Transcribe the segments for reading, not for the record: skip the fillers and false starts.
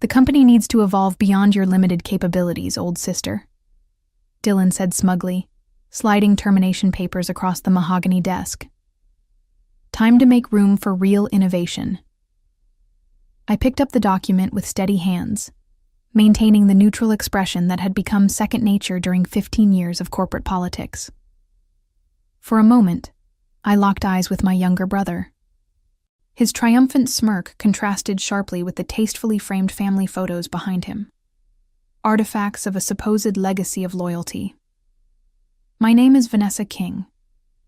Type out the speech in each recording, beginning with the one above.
The company needs to evolve beyond your limited capabilities, old sister, Dylan said smugly, sliding termination papers across the mahogany desk. Time to make room for real innovation. I picked up the document with steady hands, maintaining the neutral expression that had become second nature during 15 years of corporate politics. For a moment, I locked eyes with my younger brother. His triumphant smirk contrasted sharply with the tastefully framed family photos behind him, artifacts of a supposed legacy of loyalty. My name is Vanessa King,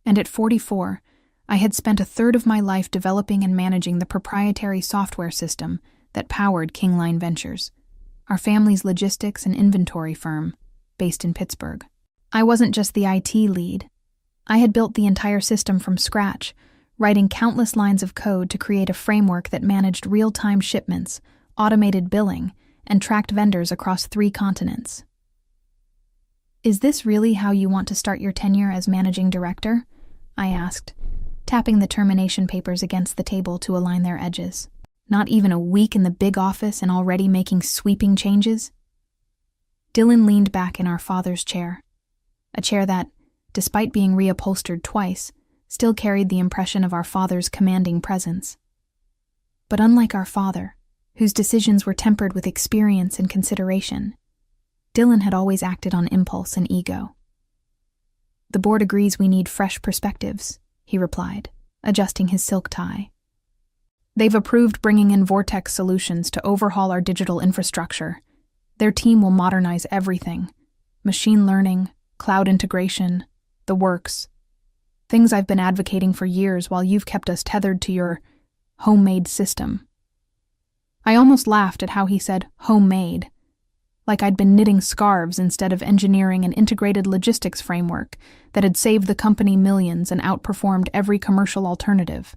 and at 44, I had spent a third of my life developing and managing the proprietary software system that powered Kingline Ventures, our family's logistics and inventory firm based in Pittsburgh. I wasn't just the IT lead. I had built the entire system from scratch, writing countless lines of code to create a framework that managed real-time shipments, automated billing, and tracked vendors across 3 continents. Is this really how you want to start your tenure as managing director? I asked, tapping the termination papers against the table to align their edges. Not even a week in the big office and already making sweeping changes? Dylan leaned back in our father's chair, a chair that, despite being reupholstered twice, still carried the impression of our father's commanding presence. But unlike our father, whose decisions were tempered with experience and consideration, Dylan had always acted on impulse and ego. The board agrees we need fresh perspectives, he replied, adjusting his silk tie. They've approved bringing in Vortex Solutions to overhaul our digital infrastructure. Their team will modernize everything: machine learning, cloud integration, the works. Things I've been advocating for years while you've kept us tethered to your homemade system. I almost laughed at how he said homemade, like I'd been knitting scarves instead of engineering an integrated logistics framework that had saved the company millions and outperformed every commercial alternative.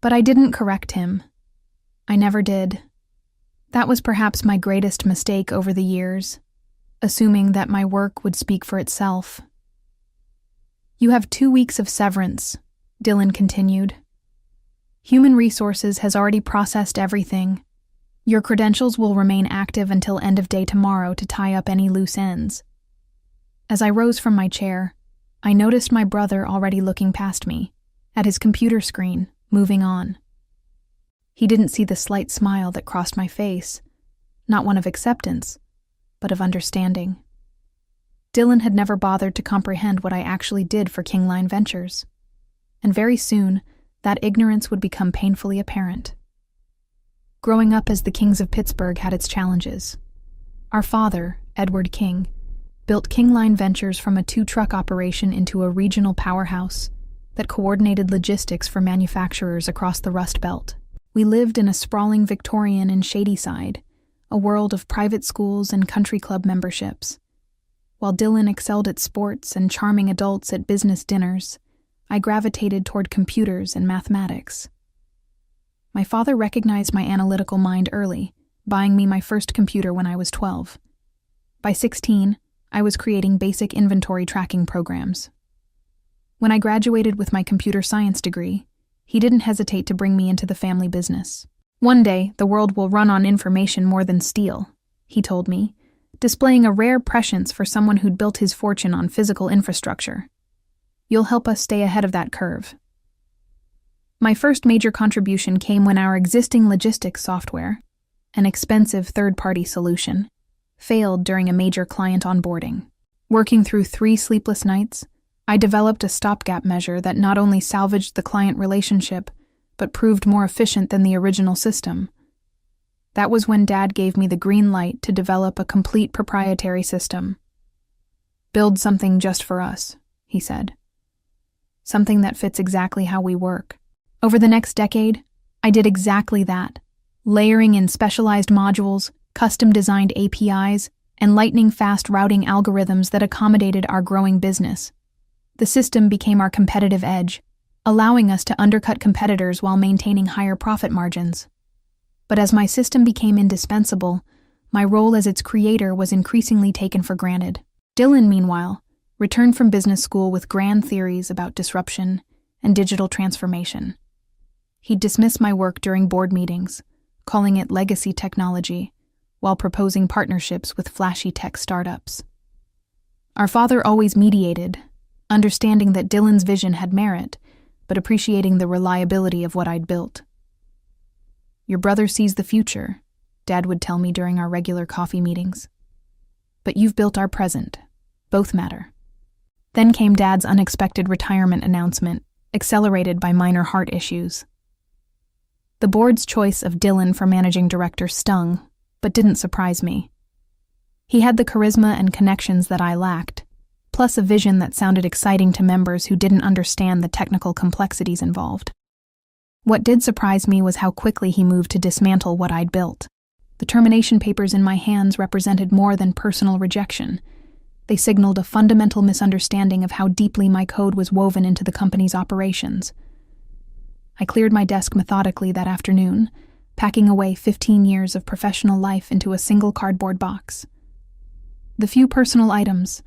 But I didn't correct him. I never did. That was perhaps my greatest mistake over the years, assuming that my work would speak for itself. You have 2 weeks of severance, Dylan continued. Human Resources has already processed everything. Your credentials will remain active until end of day tomorrow to tie up any loose ends. As I rose from my chair, I noticed my brother already looking past me, at his computer screen, moving on. He didn't see the slight smile that crossed my face, not one of acceptance, but of understanding. Dylan had never bothered to comprehend what I actually did for Kingline Ventures, and very soon that ignorance would become painfully apparent. Growing up as the Kings of Pittsburgh had its challenges. Our father, Edward King, built Kingline Ventures from a 2-truck operation into a regional powerhouse that coordinated logistics for manufacturers across the Rust Belt. We lived in a sprawling Victorian in Shadyside, a world of private schools and country club memberships. While Dylan excelled at sports and charming adults at business dinners, I gravitated toward computers and mathematics. My father recognized my analytical mind early, buying me my first computer when I was 12. By 16, I was creating basic inventory tracking programs. When I graduated with my computer science degree, he didn't hesitate to bring me into the family business. One day, the world will run on information more than steel, he told me, displaying a rare prescience for someone who'd built his fortune on physical infrastructure. You'll help us stay ahead of that curve. My first major contribution came when our existing logistics software, an expensive third-party solution, failed during a major client onboarding. Working through 3 sleepless nights, I developed a stopgap measure that not only salvaged the client relationship, but proved more efficient than the original system. That was when Dad gave me the green light to develop a complete proprietary system. Build something just for us, he said. Something that fits exactly how we work. Over the next decade, I did exactly that, layering in specialized modules, custom-designed APIs, and lightning-fast routing algorithms that accommodated our growing business. The system became our competitive edge, allowing us to undercut competitors while maintaining higher profit margins. But as my system became indispensable, my role as its creator was increasingly taken for granted. Dylan, meanwhile, returned from business school with grand theories about disruption and digital transformation. He'd dismiss my work during board meetings, calling it legacy technology, while proposing partnerships with flashy tech startups. Our father always mediated, understanding that Dylan's vision had merit, but appreciating the reliability of what I'd built. "Your brother sees the future," Dad would tell me during our regular coffee meetings. "But you've built our present. Both matter." Then came Dad's unexpected retirement announcement, accelerated by minor heart issues. The board's choice of Dylan for managing director stung, but didn't surprise me. He had the charisma and connections that I lacked, plus a vision that sounded exciting to members who didn't understand the technical complexities involved. What did surprise me was how quickly he moved to dismantle what I'd built. The termination papers in my hands represented more than personal rejection. They signaled a fundamental misunderstanding of how deeply my code was woven into the company's operations. I cleared my desk methodically that afternoon, packing away 15 years of professional life into a single cardboard box. The few personal items,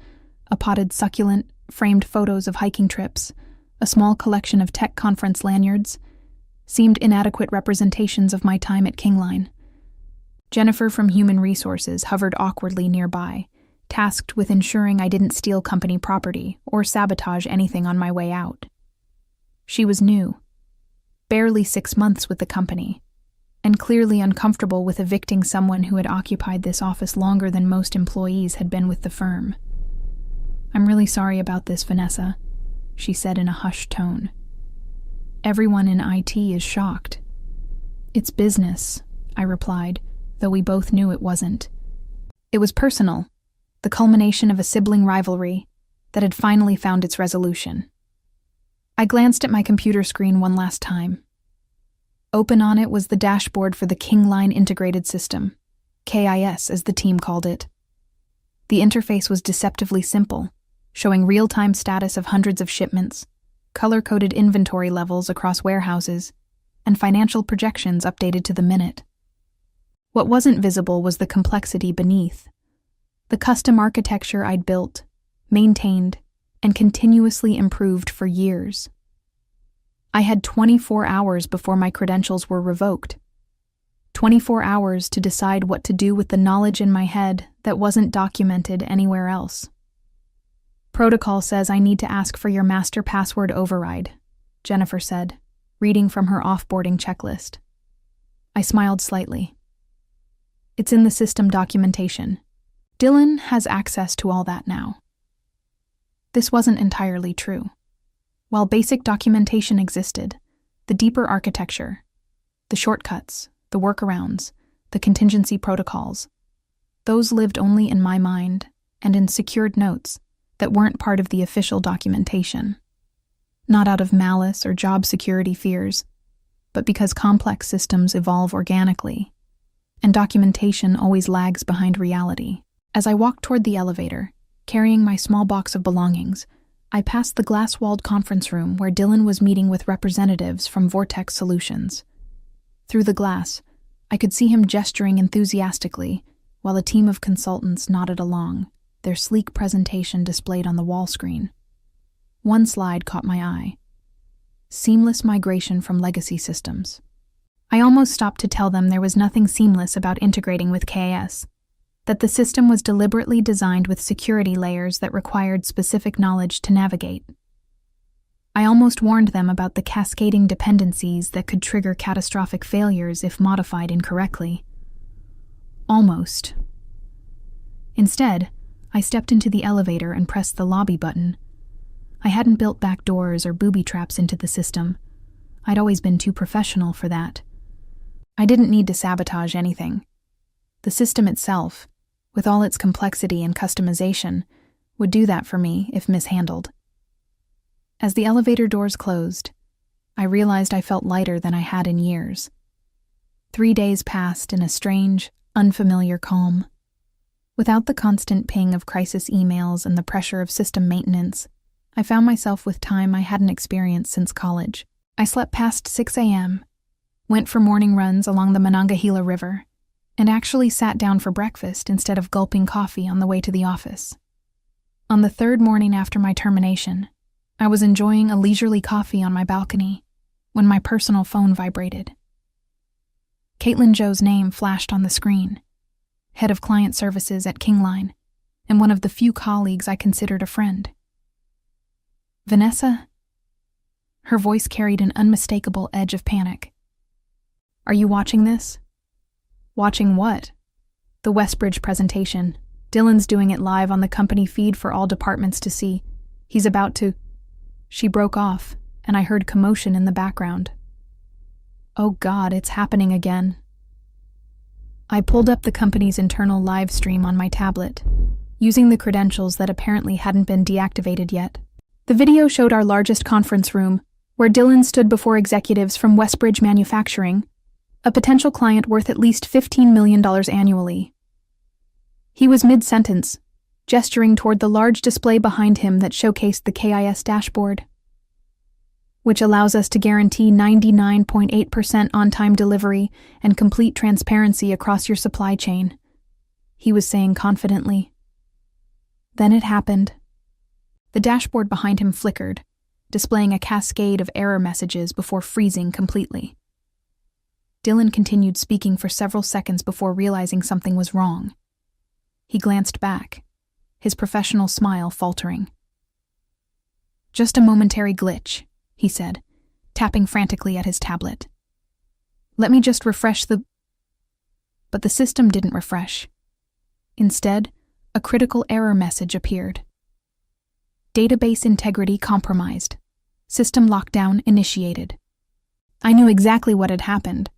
a potted succulent, framed photos of hiking trips, a small collection of tech conference lanyards, seemed inadequate representations of my time at Kingline. Jennifer from Human Resources hovered awkwardly nearby, tasked with ensuring I didn't steal company property or sabotage anything on my way out. She was new, barely 6 months with the company, and clearly uncomfortable with evicting someone who had occupied this office longer than most employees had been with the firm. "I'm really sorry about this, Vanessa," she said in a hushed tone. "Everyone in IT is shocked." "It's business," I replied, though we both knew it wasn't. It was personal, the culmination of a sibling rivalry that had finally found its resolution. I glanced at my computer screen one last time. Open on it was the dashboard for the Kingline Integrated System, KIS as the team called it. The interface was deceptively simple, showing real-time status of hundreds of shipments, color-coded inventory levels across warehouses, and financial projections updated to the minute. What wasn't visible was the complexity beneath. The custom architecture I'd built, maintained, and continuously improved for years. I had 24 hours before my credentials were revoked. 24 hours to decide what to do with the knowledge in my head that wasn't documented anywhere else. "Protocol says I need to ask for your master password override," Jennifer said, reading from her offboarding checklist. I smiled slightly. "It's in the system documentation. Dylan has access to all that now." This wasn't entirely true. While basic documentation existed, the deeper architecture, the shortcuts, the workarounds, the contingency protocols, those lived only in my mind and in secured notes that weren't part of the official documentation. Not out of malice or job security fears, but because complex systems evolve organically, and documentation always lags behind reality. As I walked toward the elevator, carrying my small box of belongings, I passed the glass-walled conference room where Dylan was meeting with representatives from Vortex Solutions. Through the glass, I could see him gesturing enthusiastically while a team of consultants nodded along, their sleek presentation displayed on the wall screen. One slide caught my eye. Seamless migration from legacy systems. I almost stopped to tell them there was nothing seamless about integrating with KS, that the system was deliberately designed with security layers that required specific knowledge to navigate. I almost warned them about the cascading dependencies that could trigger catastrophic failures if modified incorrectly. Almost. Instead, I stepped into the elevator and pressed the lobby button. I hadn't built back doors or booby traps into the system. I'd always been too professional for that. I didn't need to sabotage anything. The system itself, with all its complexity and customization, would do that for me if mishandled. As the elevator doors closed, I realized I felt lighter than I had in years. 3 days passed in a strange, unfamiliar calm. Without the constant ping of crisis emails and the pressure of system maintenance, I found myself with time I hadn't experienced since college. I slept past 6 a.m., went for morning runs along the Monongahela River, and actually sat down for breakfast instead of gulping coffee on the way to the office. On the 3rd morning after my termination, I was enjoying a leisurely coffee on my balcony when my personal phone vibrated. Caitlin Zhou's name flashed on the screen, head of client services at Kingline, and one of the few colleagues I considered a friend. Vanessa? Her voice carried an unmistakable edge of panic. Are you watching this? Watching what? The Westbridge presentation. Dylan's doing it live on the company feed for all departments to see. He's about to... She broke off, and I heard commotion in the background. Oh God, it's happening again. I pulled up the company's internal live stream on my tablet, using the credentials that apparently hadn't been deactivated yet. The video showed our largest conference room, where Dylan stood before executives from Westbridge Manufacturing, a potential client worth at least $15 million annually. He was mid-sentence, gesturing toward the large display behind him that showcased the KIS dashboard, which allows us to guarantee 99.8% on-time delivery and complete transparency across your supply chain, he was saying confidently. Then it happened. The dashboard behind him flickered, displaying a cascade of error messages before freezing completely. Dylan continued speaking for several seconds before realizing something was wrong. He glanced back, his professional smile faltering. Just a momentary glitch, he said, tapping frantically at his tablet. Let me just refresh the... But the system didn't refresh. Instead, a critical error message appeared. Database integrity compromised. System lockdown initiated. I knew exactly what had happened.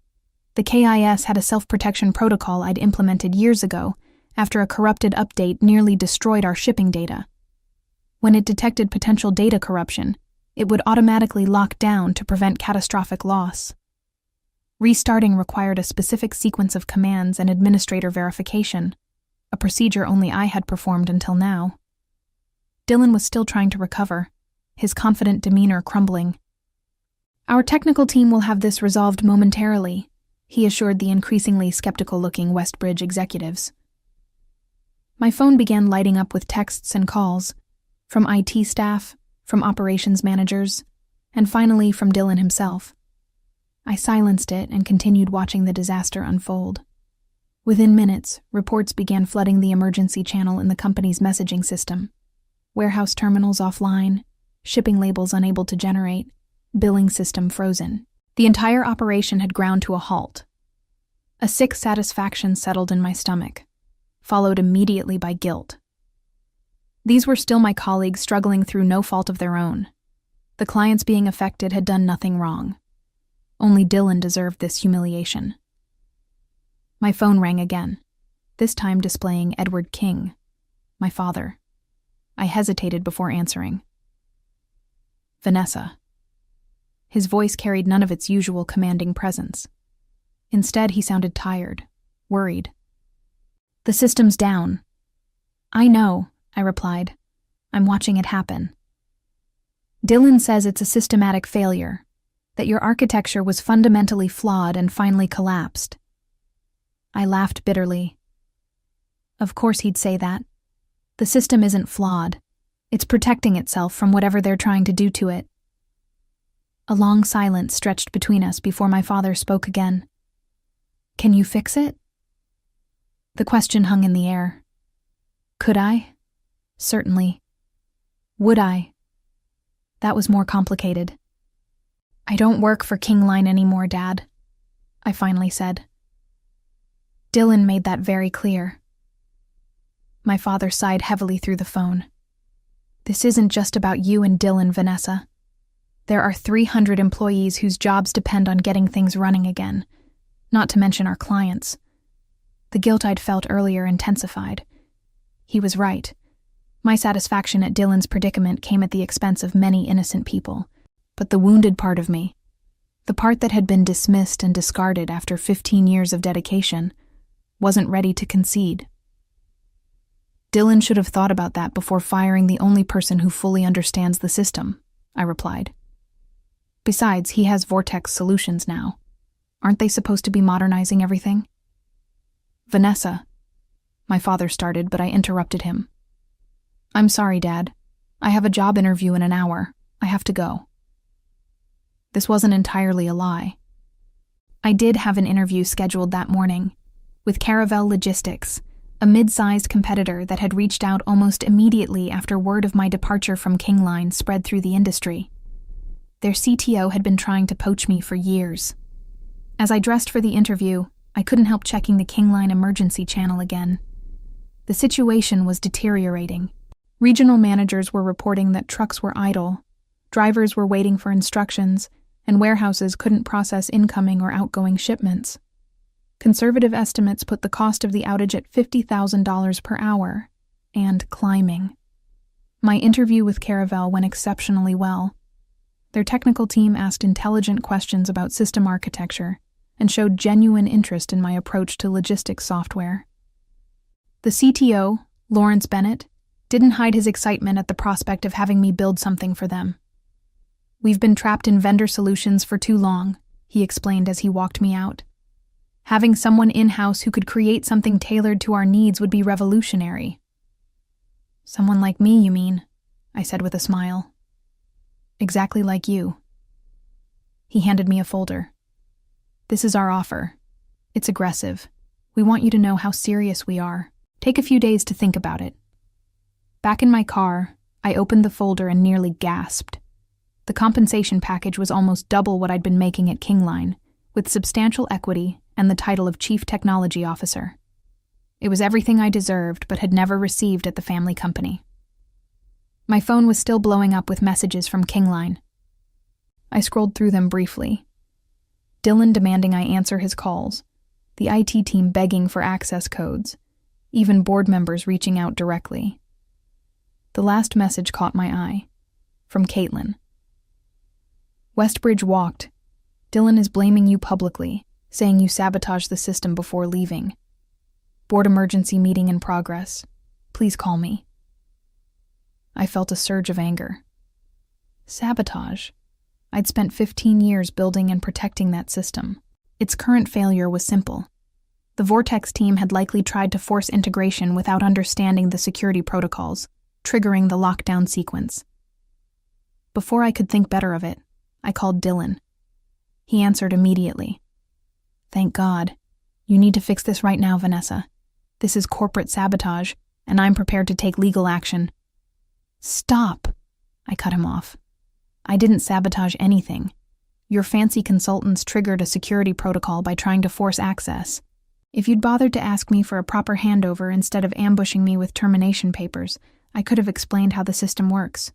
The KIS had a self-protection protocol I'd implemented years ago after a corrupted update nearly destroyed our shipping data. When it detected potential data corruption, it would automatically lock down to prevent catastrophic loss. Restarting required a specific sequence of commands and administrator verification, a procedure only I had performed until now. Dylan was still trying to recover, his confident demeanor crumbling. Our technical team will have this resolved momentarily, he assured the increasingly skeptical-looking Westbridge executives. My phone began lighting up with texts and calls, from IT staff, from operations managers, and finally from Dylan himself. I silenced it and continued watching the disaster unfold. Within minutes, reports began flooding the emergency channel in the company's messaging system. Warehouse terminals offline, shipping labels unable to generate, billing system frozen. The entire operation had ground to a halt. A sick satisfaction settled in my stomach, followed immediately by guilt. These were still my colleagues struggling through no fault of their own. The clients being affected had done nothing wrong. Only Dylan deserved this humiliation. My phone rang again, this time displaying Edward King, my father. I hesitated before answering. Vanessa. His voice carried none of its usual commanding presence. Instead, he sounded tired, worried. The system's down. I know, I replied. I'm watching it happen. Dylan says it's a systematic failure, that your architecture was fundamentally flawed and finally collapsed. I laughed bitterly. Of course he'd say that. The system isn't flawed. It's protecting itself from whatever they're trying to do to it. A long silence stretched between us before my father spoke again. Can you fix it? The question hung in the air. Could I? Certainly. Would I? That was more complicated. I don't work for Kingline anymore, Dad, I finally said. Dylan made that very clear. My father sighed heavily through the phone. This isn't just about you and Dylan, Vanessa. There are 300 employees whose jobs depend on getting things running again, not to mention our clients. The guilt I'd felt earlier intensified. He was right. My satisfaction at Dylan's predicament came at the expense of many innocent people. But the wounded part of me, the part that had been dismissed and discarded after 15 years of dedication, wasn't ready to concede. Dylan should have thought about that before firing the only person who fully understands the system, I replied. Besides, he has Vortex Solutions now. Aren't they supposed to be modernizing everything? Vanessa, my father started, but I interrupted him. I'm sorry, Dad. I have a job interview in an hour. I have to go. This wasn't entirely a lie. I did have an interview scheduled that morning with Caravel Logistics, a mid-sized competitor that had reached out almost immediately after word of my departure from King Line spread through the industry. Their CTO had been trying to poach me for years. As I dressed for the interview, I couldn't help checking the King Line emergency channel again. The situation was deteriorating. Regional managers were reporting that trucks were idle, drivers were waiting for instructions, and warehouses couldn't process incoming or outgoing shipments. Conservative estimates put the cost of the outage at $50,000 per hour, and climbing. My interview with Caravel went exceptionally well. Their technical team asked intelligent questions about system architecture and showed genuine interest in my approach to logistics software. The CTO, Lawrence Bennett, didn't hide his excitement at the prospect of having me build something for them. "We've been trapped in vendor solutions for too long," he explained as he walked me out. "Having someone in-house who could create something tailored to our needs would be revolutionary." "Someone like me, you mean?" I said with a smile. "Exactly like you." He handed me a folder. "This is our offer. It's aggressive. We want you to know how serious we are. Take a few days to think about it." Back in my car, I opened the folder and nearly gasped. The compensation package was almost double what I'd been making at King Line, with substantial equity and the title of Chief Technology Officer. It was everything I deserved but had never received at the family company. My phone was still blowing up with messages from King Line. I scrolled through them briefly. Dylan demanding I answer his calls, the IT team begging for access codes, even board members reaching out directly. The last message caught my eye, from Caitlin. "Westbridge walked. Dylan is blaming you publicly, saying you sabotaged the system before leaving. Board emergency meeting in progress. Please call me." I felt a surge of anger. Sabotage? I'd spent 15 years building and protecting that system. Its current failure was simple. The Vortex team had likely tried to force integration without understanding the security protocols, triggering the lockdown sequence. Before I could think better of it, I called Dylan. He answered immediately. "Thank God. You need to fix this right now, Vanessa. This is corporate sabotage, and I'm prepared to take legal action." "Stop!" I cut him off. "I didn't sabotage anything. Your fancy consultants triggered a security protocol by trying to force access. If you'd bothered to ask me for a proper handover instead of ambushing me with termination papers, I could have explained how the system works."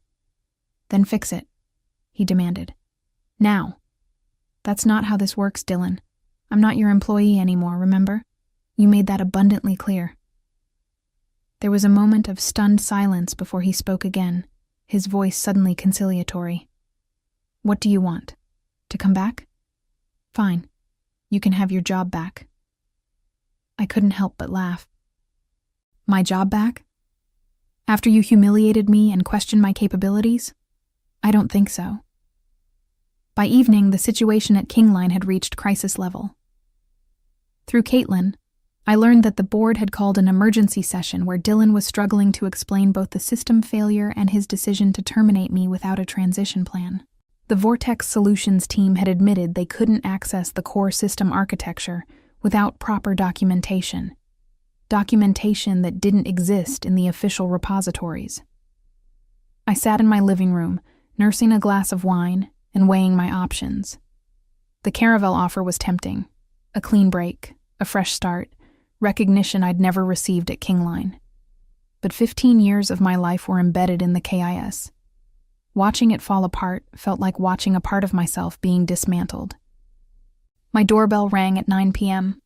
"Then fix it," he demanded. "Now." "That's not how this works, Dylan. I'm not your employee anymore, remember? You made that abundantly clear." There was a moment of stunned silence before he spoke again, his voice suddenly conciliatory. "What do you want? To come back? Fine. You can have your job back." I couldn't help but laugh. "My job back? After you humiliated me and questioned my capabilities? I don't think so." By evening, the situation at King Line had reached crisis level. Through Caitlin, I learned that the board had called an emergency session where Dylan was struggling to explain both the system failure and his decision to terminate me without a transition plan. The Vortex Solutions team had admitted they couldn't access the core system architecture without proper documentation that didn't exist in the official repositories. I sat in my living room, nursing a glass of wine and weighing my options. The Caravel offer was tempting. A clean break, a fresh start, recognition I'd never received at King Line. But 15 years of my life were embedded in the KIS. Watching it fall apart felt like watching a part of myself being dismantled. My doorbell rang at 9 p.m.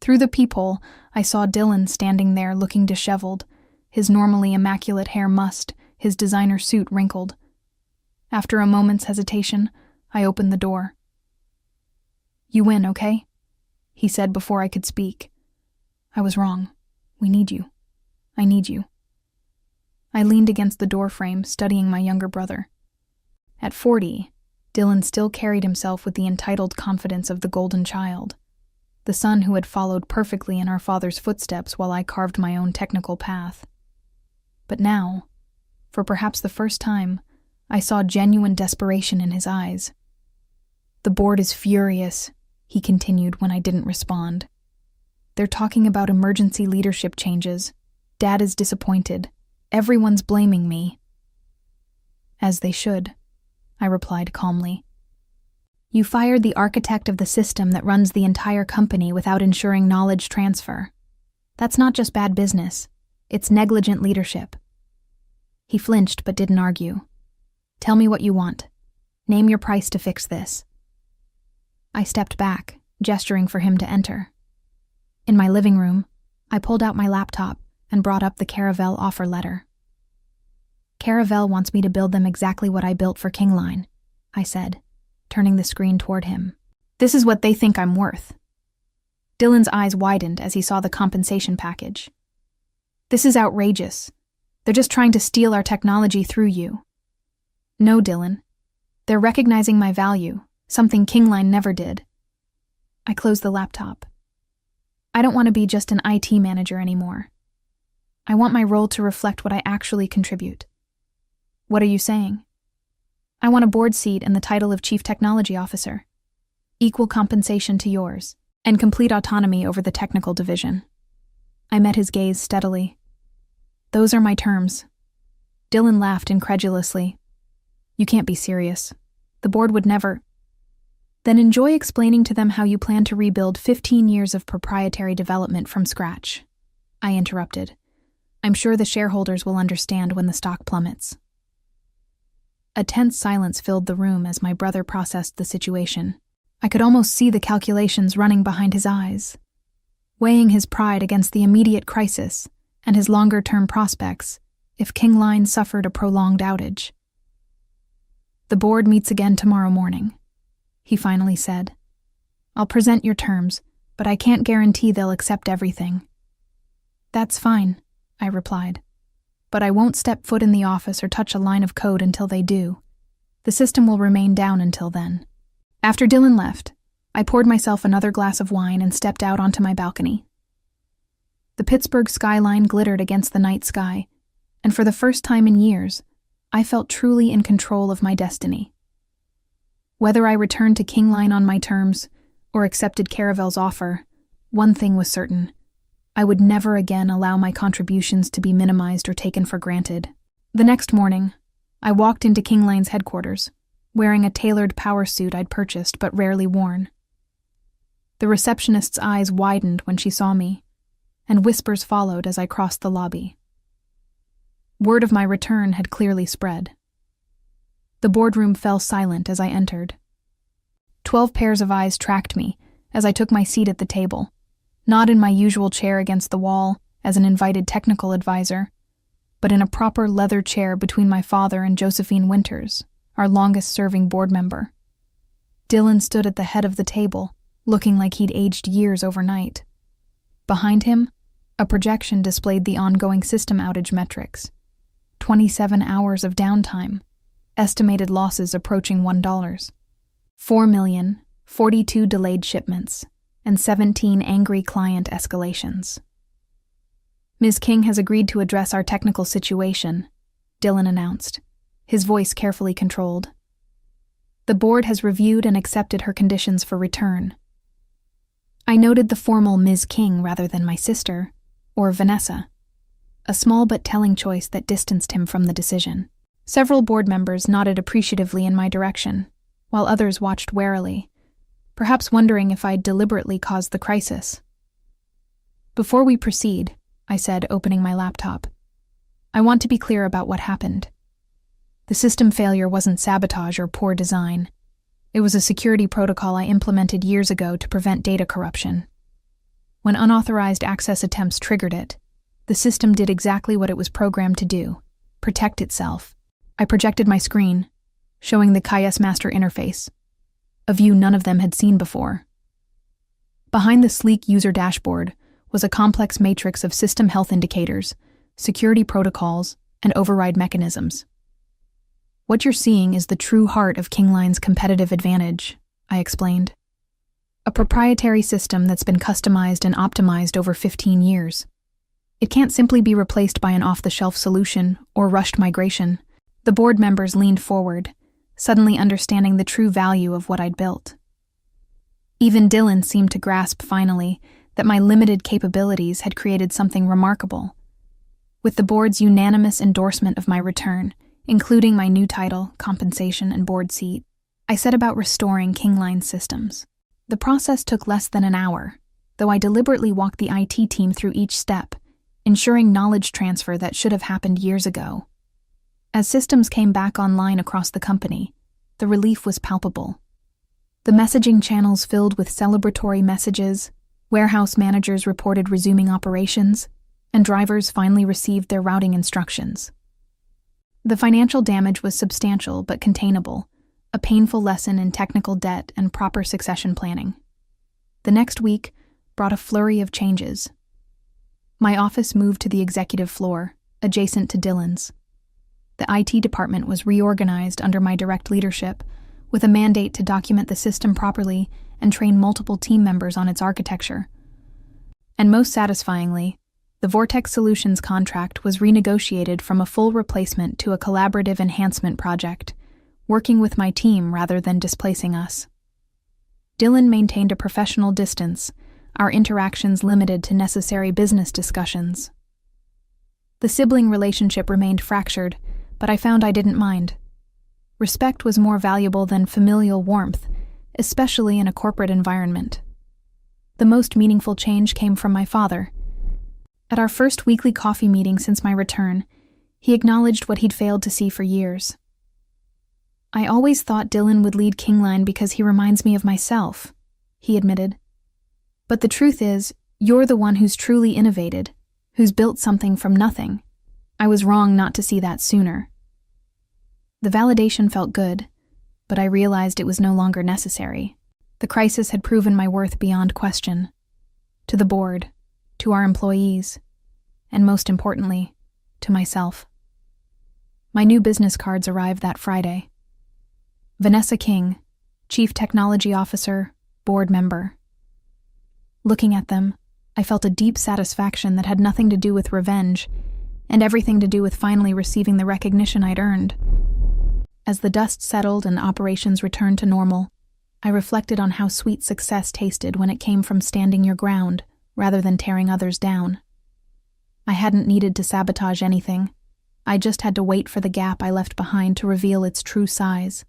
Through the peephole, I saw Dylan standing there looking disheveled, his normally immaculate hair mussed, his designer suit wrinkled. After a moment's hesitation, I opened the door. "You win, okay?" he said before I could speak. "I was wrong. We need you. I need you." I leaned against the doorframe, studying my younger brother. At 40, Dylan still carried himself with the entitled confidence of the golden child, the son who had followed perfectly in our father's footsteps while I carved my own technical path. But now, for perhaps the first time, I saw genuine desperation in his eyes. "The board is furious. he continued when I didn't respond. They're talking about emergency leadership changes. Dad is disappointed. Everyone's blaming me. As they should, I replied calmly. You fired the architect of the system that runs the entire company without ensuring knowledge transfer. That's not just bad business, it's negligent leadership. He flinched but didn't argue. Tell me what you want. Name your price to fix this. I stepped back, gesturing for him to enter. In my living room, I pulled out my laptop and brought up the Caravel offer letter. Caravel wants me to build them exactly what I built for Kingline, I said, turning the screen toward him. This is what they think I'm worth. Dylan's eyes widened as he saw the compensation package. This is outrageous. They're just trying to steal our technology through you. No, Dylan. They're recognizing my value, something Kingline never did. I closed the laptop. I don't want to be just an IT manager anymore. I want my role to reflect what I actually contribute. What are you saying? I want a board seat and the title of Chief Technology Officer. Equal compensation to yours, and complete autonomy over the technical division. I met his gaze steadily. Those are my terms. Dylan laughed incredulously. You can't be serious. The board would never. Then enjoy explaining to them how you plan to rebuild 15 years of proprietary development from scratch. I interrupted. I'm sure the shareholders will understand when the stock plummets. A tense silence filled the room as my brother processed the situation. I could almost see the calculations running behind his eyes, weighing his pride against the immediate crisis and his longer-term prospects if Kingline suffered a prolonged outage. The board meets again tomorrow morning, he finally said. I'll present your terms, but I can't guarantee they'll accept everything. That's fine, I replied. But I won't step foot in the office or touch a line of code until they do. The system will remain down until then. After Dylan left, I poured myself another glass of wine and stepped out onto my balcony. The Pittsburgh skyline glittered against the night sky, and for the first time in years, I felt truly in control of my destiny. Whether I returned to Kingline on my terms or accepted Caravel's offer, one thing was certain. I would never again allow my contributions to be minimized or taken for granted. The next morning, I walked into Kingline's headquarters, wearing a tailored power suit I'd purchased but rarely worn. The receptionist's eyes widened when she saw me, and whispers followed as I crossed the lobby. Word of my return had clearly spread. The boardroom fell silent as I entered. 12 pairs of eyes tracked me as I took my seat at the table, not in my usual chair against the wall as an invited technical advisor, but in a proper leather chair between my father and Josephine Winters, our longest-serving board member. Dylan stood at the head of the table, looking like he'd aged years overnight. Behind him, a projection displayed the ongoing system outage metrics. 27 hours of downtime, estimated losses approaching $1. 4 million, 42 delayed shipments, and 17 angry client escalations. Ms. King has agreed to address our technical situation, Dylan announced, his voice carefully controlled. The board has reviewed and accepted her conditions for return. I noted the formal Ms. King rather than my sister, or Vanessa, a small but telling choice that distanced him from the decision. Several board members nodded appreciatively in my direction, while others watched warily, perhaps wondering if I'd deliberately caused the crisis. Before we proceed, I said, opening my laptop, I want to be clear about what happened. The system failure wasn't sabotage or poor design. It was a security protocol I implemented years ago to prevent data corruption. When unauthorized access attempts triggered it, the system did exactly what it was programmed to do, protect itself. I projected my screen, showing the KS master interface, a view none of them had seen before. Behind the sleek user dashboard was a complex matrix of system health indicators, security protocols, and override mechanisms. What you're seeing is the true heart of Kingline's competitive advantage, I explained. A proprietary system that's been customized and optimized over 15 years. It can't simply be replaced by an off-the-shelf solution or rushed migration. The board members leaned forward, suddenly understanding the true value of what I'd built. Even Dylan seemed to grasp finally that my limited capabilities had created something remarkable. With the board's unanimous endorsement of my return, including my new title, compensation, and board seat, I set about restoring Kingline's systems. The process took less than an hour, though I deliberately walked the IT team through each step, ensuring knowledge transfer that should have happened years ago. As systems came back online across the company, the relief was palpable. The messaging channels filled with celebratory messages, warehouse managers reported resuming operations, and drivers finally received their routing instructions. The financial damage was substantial but containable, a painful lesson in technical debt and proper succession planning. The next week brought a flurry of changes. My office moved to the executive floor, adjacent to Dylan's. The IT department was reorganized under my direct leadership, with a mandate to document the system properly and train multiple team members on its architecture. And most satisfyingly, the Vortex Solutions contract was renegotiated from a full replacement to a collaborative enhancement project, working with my team rather than displacing us. Dylan maintained a professional distance, our interactions limited to necessary business discussions. The sibling relationship remained fractured, but I found I didn't mind. Respect was more valuable than familial warmth, especially in a corporate environment. The most meaningful change came from my father. At our first weekly coffee meeting since my return, he acknowledged what he'd failed to see for years. "I always thought Dylan would lead Kingline because he reminds me of myself," he admitted. "But the truth is, you're the one who's truly innovated, who's built something from nothing. I was wrong not to see that sooner." The validation felt good, but I realized it was no longer necessary. The crisis had proven my worth beyond question. To the board, to our employees, and most importantly, to myself. My new business cards arrived that Friday. Vanessa King, Chief Technology Officer, Board Member. Looking at them, I felt a deep satisfaction that had nothing to do with revenge, and everything to do with finally receiving the recognition I'd earned. As the dust settled and operations returned to normal, I reflected on how sweet success tasted when it came from standing your ground rather than tearing others down. I hadn't needed to sabotage anything. I just had to wait for the gap I left behind to reveal its true size.